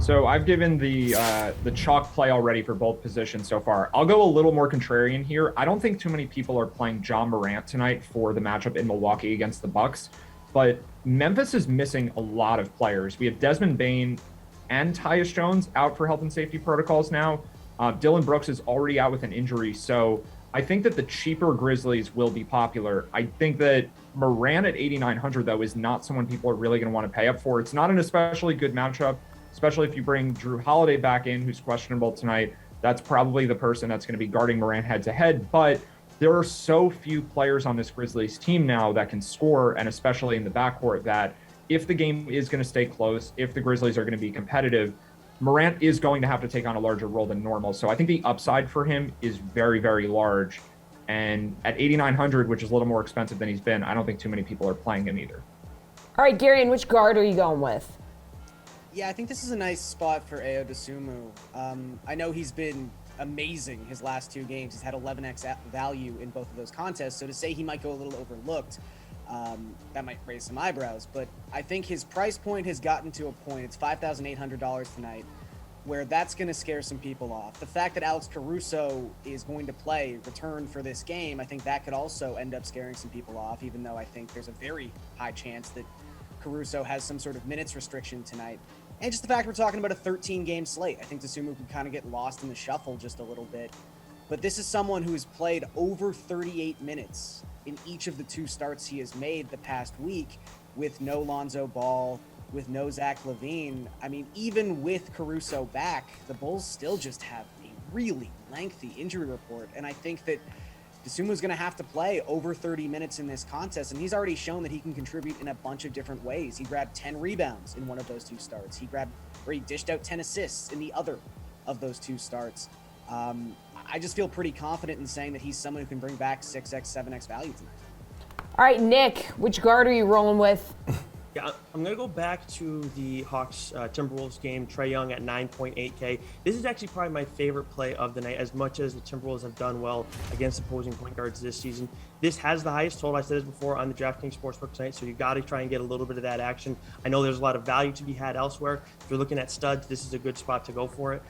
So I've given the chalk play already for both positions so far. I'll go a little more contrarian here. I don't think too many people are playing Ja Morant tonight for the matchup in Milwaukee against the Bucks, but Memphis is missing a lot of players. We have Desmond Bane and Tyus Jones out for health and safety protocols now. Dylan Brooks is already out with an injury, so I think that the cheaper Grizzlies will be popular. I think that Morant at 8,900 though is not someone people are really going to want to pay up for. It's not an especially good matchup, especially if you bring Drew Holiday back in, who's questionable tonight. That's probably the person that's going to be guarding Morant head to head. But there are so few players on this Grizzlies team now that can score, and especially in the backcourt, that if the game is going to stay close, if the Grizzlies are going to be competitive, Morant is going to have to take on a larger role than normal. So I think the upside for him is very, very large. And at 8,900, which is a little more expensive than he's been, I don't think too many people are playing him either. All right, Garion, which guard are you going with? Yeah, I think this is a nice spot for Ayo Dosunmu. I know he's been amazing his last two games. He's had 11x value in both of those contests. So to say he might go a little overlooked, that might raise some eyebrows. But I think his price point has gotten to a point, it's $5,800 tonight, where that's going to scare some people off. The fact that Alex Caruso is going to return for this game, I think that could also end up scaring some people off, even though I think there's a very high chance that Caruso has some sort of minutes restriction tonight. And just the fact we're talking about a 13-game slate. I think Dosunmu could kind of get lost in the shuffle just a little bit. But this is someone who has played over 38 minutes in each of the two starts he has made the past week with no Lonzo Ball, with no Zach LaVine. I mean, even with Caruso back, the Bulls still just have a really lengthy injury report. And I think that Dosunmu's going to have to play over 30 minutes in this contest, and he's already shown that he can contribute in a bunch of different ways. He grabbed 10 rebounds in one of those two starts. He dished out 10 assists in the other of those two starts. I just feel pretty confident in saying that he's someone who can bring back 6x, 7x value tonight. All right, Nick, which guard are you rolling with? Yeah, I'm going to go back to the Hawks Timberwolves game. Trae Young at 9.8K. This is actually probably my favorite play of the night, as much as the Timberwolves have done well against opposing point guards this season. This has the highest total, I said this before, on the DraftKings Sportsbook tonight, so you got to try and get a little bit of that action. I know there's a lot of value to be had elsewhere. If you're looking at studs, this is a good spot to go for it.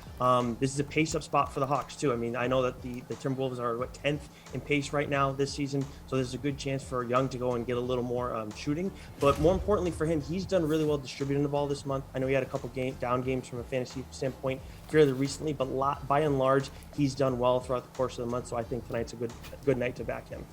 This is a pace-up spot for the Hawks, too. I mean, I know that the Timberwolves are, 10th in pace right now this season, so this is a good chance for Young to go and get a little more shooting. But more importantly for him, he's done really well distributing the ball this month. I know he had a couple down games from a fantasy standpoint fairly recently, but by and large, he's done well throughout the course of the month, so I think tonight's a good night to back him.